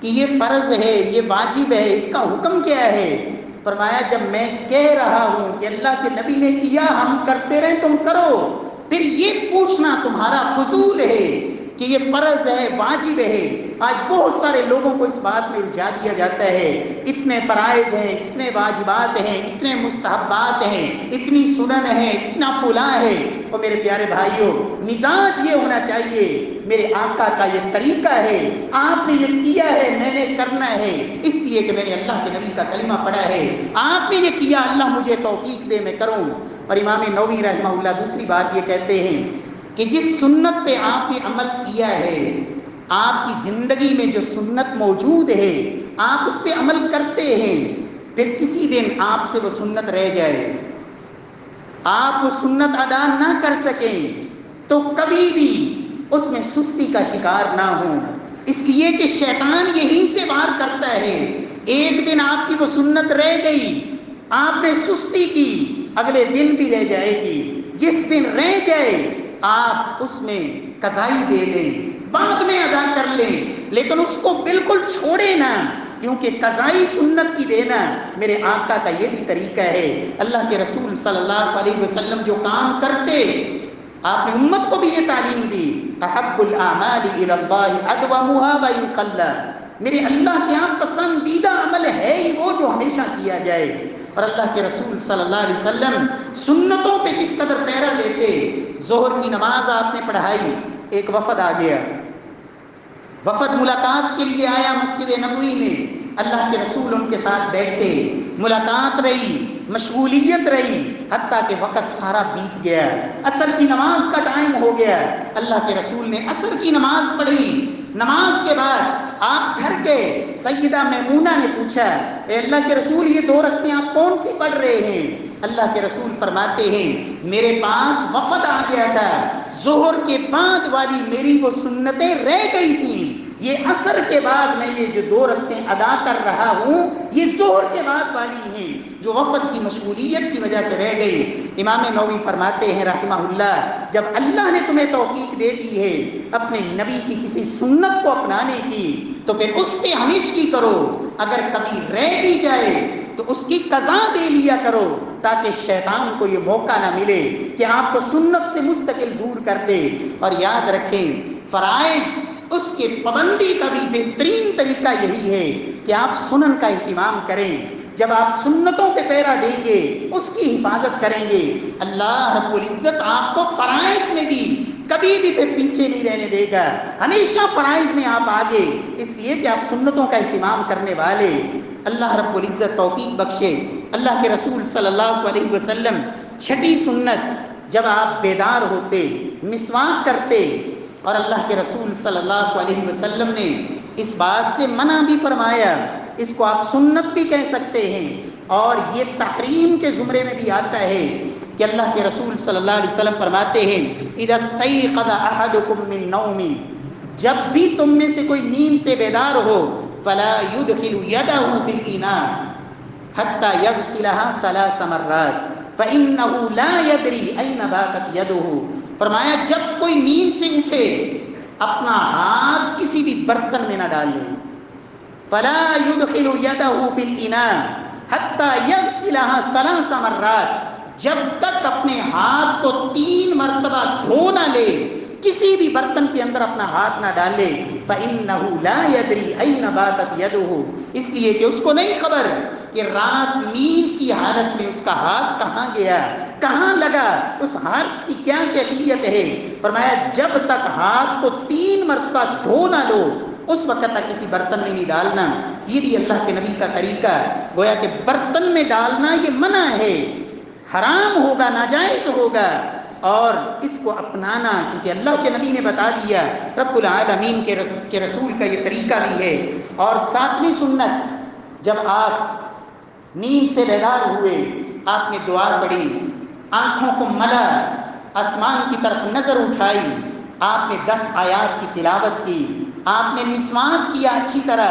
کہ یہ فرض ہے، یہ واجب ہے، اس کا حکم کیا ہے؟ فرمایا جب میں کہہ رہا ہوں کہ اللہ کے نبی نے کیا ہم کرتے رہیں تم کرو، پھر یہ پوچھنا تمہارا فضول ہے کہ یہ فرض ہے واجب ہے. آج بہت سارے لوگوں کو اس بات میں الجھا دیا جاتا ہے، اتنے فرائض ہیں، اتنے واجبات ہیں، اتنے مستحبات ہیں، اتنی سنن ہے، اتنا فلاں ہے. اور میرے پیارے بھائیوں مزاج یہ ہونا چاہیے میرے آقا کا یہ طریقہ ہے، آپ نے یہ کیا ہے میں نے کرنا ہے، اس لیے کہ میں نے اللہ کے نبی کا کلمہ پڑھا ہے، آپ نے یہ کیا اللہ مجھے توفیق دے میں کروں. اور امام نووی رحمہ اللہ دوسری بات یہ کہتے ہیں کہ جس سنت پہ آپ نے عمل کیا ہے، آپ کی زندگی میں جو سنت موجود ہے آپ اس پہ عمل کرتے ہیں، پھر کسی دن آپ سے وہ سنت رہ جائے، آپ وہ سنت ادا نہ کر سکیں تو کبھی بھی اس میں سستی کا شکار نہ ہوں، اس لیے کہ شیطان یہیں سے وار کرتا ہے. ایک دن آپ کی وہ سنت رہ گئی، آپ نے سستی کی، اگلے دن بھی رہ جائے گی. جس دن رہ جائے آپ اس میں قضائی دے لیں، بعد میں ادا کر لیں، لیکن اس کو بالکل چھوڑے نہ، کیونکہ قضائی سنت کی دینا میرے آقا کا یہ بھی طریقہ ہے. اللہ کے رسول صلی اللہ علیہ وسلم جو کام کرتے آپ نے امت کو بھی یہ تعلیم دی احب الاعمال الی اللہ ادومها وان قل، میرے اللہ کے یہاں پسندیدہ عمل ہے ہی وہ جو ہمیشہ کیا جائے. اور اللہ کے رسول صلی اللہ علیہ وسلم سنتوں پہ کس قدر پہرا دیتے. ظہر کی نماز آپ نے پڑھائی، ایک وفد آ گیا، وفد ملاقات کے لیے آیا مسجد نبوی میں، اللہ کے رسول ان کے ساتھ بیٹھے، ملاقات رہی، مشغولیت رہی، حتیٰ کہ وقت سارا بیت گیا، عصر کی نماز کا ٹائم ہو گیا۔ اللہ کے رسول نے عصر کی نماز پڑھی، نماز کے بعد آپ گھر گئے، سیدہ میمونہ نے پوچھا اے اللہ کے رسول یہ 2 رکعتیں آپ کون سی پڑھ رہے ہیں؟ اللہ کے رسول فرماتے ہیں میرے پاس وفد آ گیا تھا، ظہر کے بعد والی میری وہ سنتیں رہ گئی تھیں، یہ عصر کے بعد میں یہ جو 2 رکعتیں ادا کر رہا ہوں یہ ظہر کے بعد والی ہیں جو وفد کی مشغولیت کی وجہ سے رہ گئی۔ امام نووی فرماتے ہیں رحمہ اللہ جب اللہ نے تمہیں توفیق دے دی ہے اپنے نبی کی کسی سنت کو اپنانے کی تو پھر اس پہ ہمیشگی کرو، اگر کبھی رہ بھی جائے تو اس کی قضا دے لیا کرو تاکہ شیطان کو یہ موقع نہ ملے کہ آپ کو سنت سے مستقل دور کر دے۔ اور یاد رکھیں فرائض اس کے پابندی کا بھی بہترین طریقہ یہی ہے کہ آپ سنن کا اہتمام کریں۔ جب آپ سنتوں پہ پیرا دیں گے، اس کی حفاظت کریں گے، اللہ رب العزت آپ کو فرائض میں بھی کبھی بھی پھر پیچھے نہیں رہنے دے گا، ہمیشہ فرائض میں آپ آگے، اس لیے کہ آپ سنتوں کا اہتمام کرنے والے۔ اللہ رب العزت توفیق بخشے۔ اللہ کے رسول صلی اللہ علیہ وسلم چھٹی سنت جب آپ بیدار ہوتے مسواک کرتے، اور اللہ کے رسول صلی اللہ علیہ وسلم نے اس بات سے منع بھی فرمایا، اس کو آپ سنت بھی کہہ سکتے ہیں اور یہ تحریم کے زمرے میں بھی آتا ہے کہ اللہ کے رسول صلی اللہ علیہ وسلم فرماتے ہیں اذا استيقظ احدكم من نوم، جب بھی تم میں سے کوئی نیند سے بیدار ہو فلا يدخل يده في الاناء حتى يغسلها 3 مرات فانه لا يدري اين باتت يده، فرمایا جب کوئی نیند سے اٹھے اپنا ہاتھ کسی بھی برتن میں نہ ڈالے، فلا يدخل يده في الاناء حتى يغسلها 3 مرات، جب تک اپنے ہاتھ کو 3 مرتبہ دھو نہ لے، کسی بھی برتن کے اندر اپنا ہاتھ نہ ڈالے، فإنه لا يدري أين باتت يده، اس لیے کہ اس کو نہیں خبر کہ رات نیند کی حالت میں اس کا ہاتھ کہاں گیا، کہاں لگا، اس ہاتھ کی کیا کیفیت ہے۔ فرمایا جب تک ہاتھ کو 3 مرتبہ دھو نہ لو اس وقت تک کسی برتن میں نہیں ڈالنا۔ یہ بھی اللہ کے نبی کا طریقہ، گویا کہ برتن میں ڈالنا یہ منع ہے، حرام ہوگا، ناجائز ہوگا، اور اس کو اپنانا چونکہ اللہ کے نبی نے بتا دیا، رب العالمین کے رسول کا یہ طریقہ بھی ہے۔ اور 7ویں سنت جب آپ نیند سے بیدار ہوئے آپ نے دعا پڑھی، آنکھوں کو ملا، آسمان کی طرف نظر اٹھائی، آپ نے 10 آیات کی تلاوت کی، آپ نے مسواک کیا اچھی طرح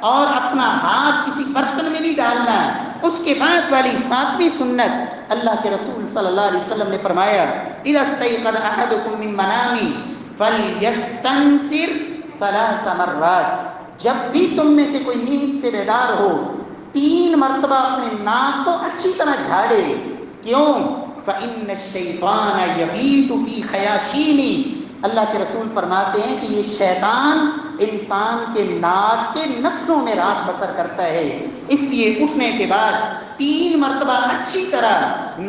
اور اپنا ہاتھ کسی برتن میں نہیں ڈالنا۔ اس کے بعد والی 7ویں سنت اللہ کے رسول صلی اللہ علیہ وسلم نے فرمایا اذا استيقظ احدكم من منامه فليستنثر 3 مرات، جب بھی تم میں سے کوئی نیند سے بیدار ہو 3 مرتبہ اپنے ناک کو اچھی طرح جھاڑے، کیوں؟ فإن الشیطان یبیت فی خیاشیمی، اللہ کے رسول فرماتے ہیں کہ یہ شیطان انسان کے ناک کے نتنوں میں رات بسر کرتا ہے، اس لیے اٹھنے کے بعد 3 مرتبہ اچھی طرح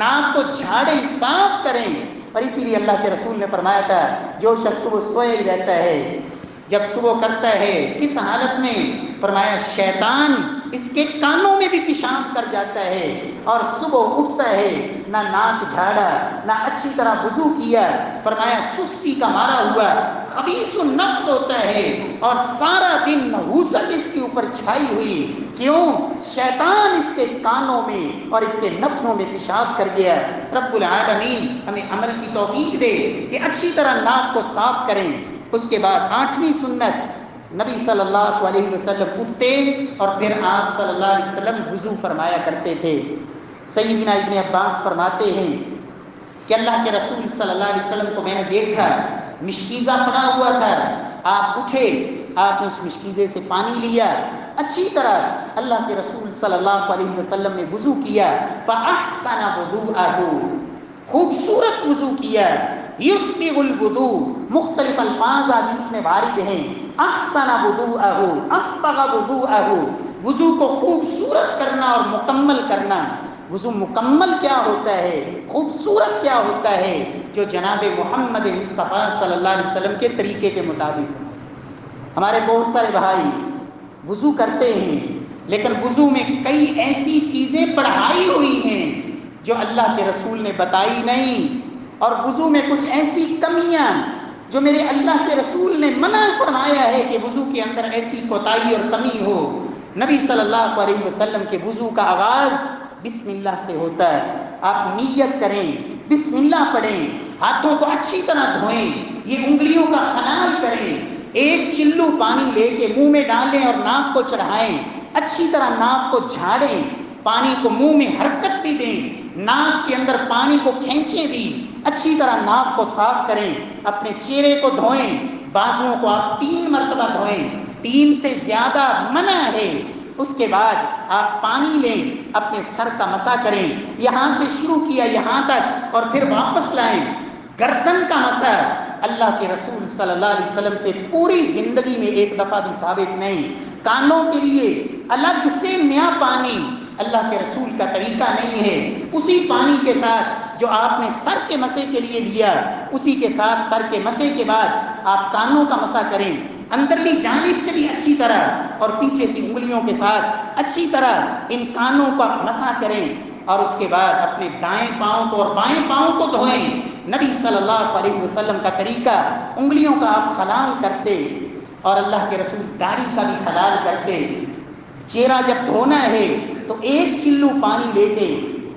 ناک کو جھاڑیں، صاف کریں۔ اور اسی لیے اللہ کے رسول نے فرمایا تھا جو شخص صبح سوئے ہی رہتا ہے، جب صبح کرتا ہے کس حالت میں؟ فرمایا شیطان اس کے کانوں میں بھی پیشاب کر جاتا ہے، اور صبح اٹھتا ہے نہ ناک جھاڑا نہ اچھی طرح وضو کیا، فرمایا سستی کا مارا ہوا خبیث النفس ہوتا ہے اور سارا دن نحوست اس کے اوپر چھائی ہوئی، کیوں؟ شیطان اس کے کانوں میں اور اس کے نتنوں میں پیشاب کر گیا۔ رب العالمین ہمیں عمل کی توفیق دے کہ اچھی طرح ناک کو صاف کریں۔ اس کے بعد 8ویں سنت نبی صلی اللہ علیہ وسلم اٹھتے اور پھر آپ صلی اللہ علیہ وسلم وضو فرمایا کرتے تھے۔ سیدنا ابن عباس فرماتے ہیں کہ اللہ کے رسول صلی اللہ علیہ وسلم کو میں نے دیکھا مشکیزہ پڑا ہوا تھا، آپ اٹھے، آپ نے اس مشکیزے سے پانی لیا، اچھی طرح اللہ کے رسول صلی اللہ علیہ وسلم نے وضو کیا، فأحسن وضوءہ، خوبصورت وضو کیا، یسبغ الوضوء، مختلف الفاظ حدیث میں وارد ہیں، احسن وضوءہ، اسبغ وضوءہ، وضو کو خوبصورت کرنا اور مکمل کرنا۔ وضو مکمل کیا ہوتا ہے، خوبصورت کیا ہوتا ہے؟ جو جناب محمد مصطفیٰ صلی اللہ علیہ وسلم کے طریقے کے مطابق۔ ہمارے بہت سارے بھائی وضو کرتے ہیں لیکن وضو میں کئی ایسی چیزیں پڑھائی ہوئی ہیں جو اللہ کے رسول نے بتائی نہیں، اور وضو میں کچھ ایسی کمیاں جو میرے اللہ کے رسول نے منع فرمایا ہے کہ وضو کے اندر ایسی کوتاہی اور کمی ہو۔ نبی صلی اللہ علیہ وسلم کے وضو کا آغاز بسم اللہ سے ہوتا ہے۔ آپ نیت کریں، بسم اللہ پڑھیں، ہاتھوں کو اچھی طرح دھوئیں، یہ انگلیوں کا خلال کریں، ایک چلو پانی لے کے منہ میں ڈالیں اور ناک کو چڑھائیں، اچھی طرح ناک کو جھاڑیں، پانی کو منہ میں حرکت بھی دیں، ناک کے اندر پانی کو کھینچیں بھی، اچھی طرح ناک کو صاف کریں، اپنے چہرے کو دھوئیں، بازوؤں کو آپ 3 مرتبہ دھوئیں، 3 سے زیادہ منع ہے۔ اس کے بعد آپ پانی لیں، اپنے سر کا مسح کریں، یہاں سے شروع کیا یہاں تک اور پھر واپس لائیں۔ گردن کا مسح اللہ کے رسول صلی اللہ علیہ وسلم سے پوری زندگی میں ایک دفعہ بھی ثابت نہیں۔ کانوں کے لیے الگ سے نیا پانی اللہ کے رسول کا طریقہ نہیں ہے، اسی پانی کے ساتھ جو آپ نے سر کے مسح کے لیے لیا، اسی کے ساتھ سر کے مسح کے بعد آپ کانوں کا مسح کریں، اندرلی جانب سے بھی اچھی طرح اور پیچھے سے انگلیوں کے ساتھ اچھی طرح ان کانوں کا مسح کریں، اور اس کے بعد اپنے دائیں پاؤں کو اور بائیں پاؤں کو دھوئیں۔ نبی صلی اللہ علیہ وسلم کا طریقہ، انگلیوں کا آپ خلال کرتے اور اللہ کے رسول داڑھی کا بھی خلال کرتے۔ چہرہ جب دھونا ہے تو ایک چلو پانی لے کے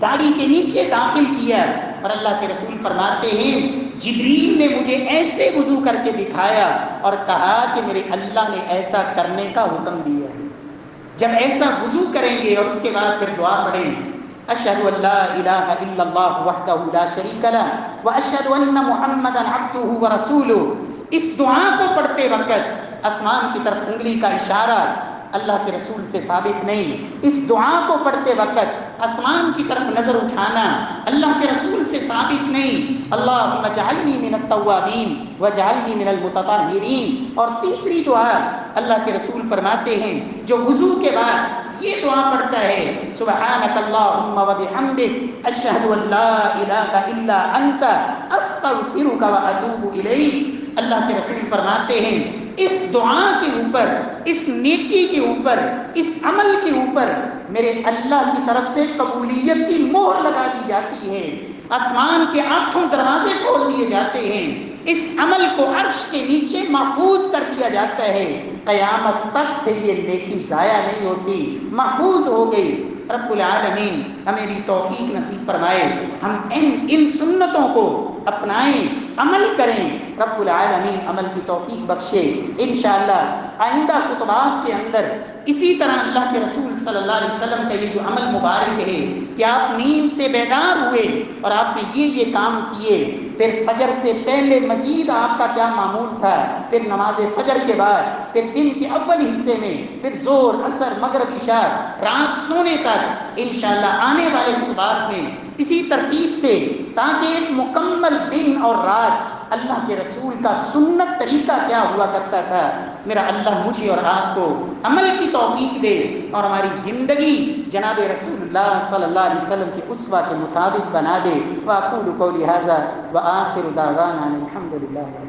داڑھی کے نیچے داخل کیا، اور اللہ کے رسول فرماتے ہیں جبریل نے مجھے ایسے وضو کر کے دکھایا اور کہا کہ میرے اللہ نے ایسا کرنے کا حکم دیا ہے۔ جب ایسا وضو کریں گے اور اس کے بعد پھر دعا پڑھیں، اشہد ان لا الہ الا اللہ وحدہ لا شریک لہ واشہد ان محمدا عبدہ ورسولہ، اس دعا کو پڑھتے وقت آسمان کی طرف انگلی کا اشارہ اللہ کے رسول سے ثابت نہیں، اس دعا کو پڑھتے وقت آسمان کی طرف نظر اٹھانا اللہ کے رسول سے ثابت نہیں۔ اللہم اجعلنی من التوابین واجعلنی من المتطہرین۔ اور تیسری دعا اللہ کے رسول فرماتے ہیں جو وضو کے بعد یہ دعا پڑھتا ہے سبحانک اللہم وبحمدک اشہد ان لا الہ الا انت استغفرک واتوب الیک۔ اللہ کے رسول فرماتے ہیں اس دعا کے اوپر، اس نیکی کے اوپر، اس عمل کے اوپر میرے اللہ کی طرف سے قبولیت کی مہر لگا دی جاتی ہے، آسمان کے 8 دروازے کھول دیے جاتے ہیں، اس عمل کو عرش کے نیچے محفوظ کر دیا جاتا ہے، قیامت تک پھر یہ نیکی ضائع نہیں ہوتی، محفوظ ہو گئی۔ رب العالمین ہمیں بھی توفیق نصیب فرمائے، ہم ان سنتوں کو اپنائیں، عمل کریں، رب العالمین عمل کی توفیق بخشے۔ انشاءاللہ آئندہ خطبات کے اندر اسی طرح اللہ کے رسول صلی اللہ علیہ وسلم کا یہ جو عمل مبارک ہے کہ آپ نیند سے بیدار ہوئے اور آپ نے یہ کام کیے، پھر فجر سے پہلے مزید آپ کا کیا معمول تھا، پھر نماز فجر کے بعد، پھر دن کے اول حصے میں، پھر ظہر، عصر، مغرب، عشاء، رات سونے تک، انشاءاللہ آنے والے خطبات میں اسی ترتیب سے، تاکہ ایک مکمل دن اور رات اللہ کے رسول کا سنت طریقہ کیا ہوا کرتا تھا، میرا اللہ مجھے اور آپ کو عمل کی توفیق دے اور ہماری زندگی جناب رسول اللہ صلی اللہ علیہ وسلم کے اسوہ کے مطابق بنا دے۔ وَأَقُولُ قَوْلِي هَذَا وَآخِرُ دَعْوَانَا الْحَمْدُ لِلَّهِ۔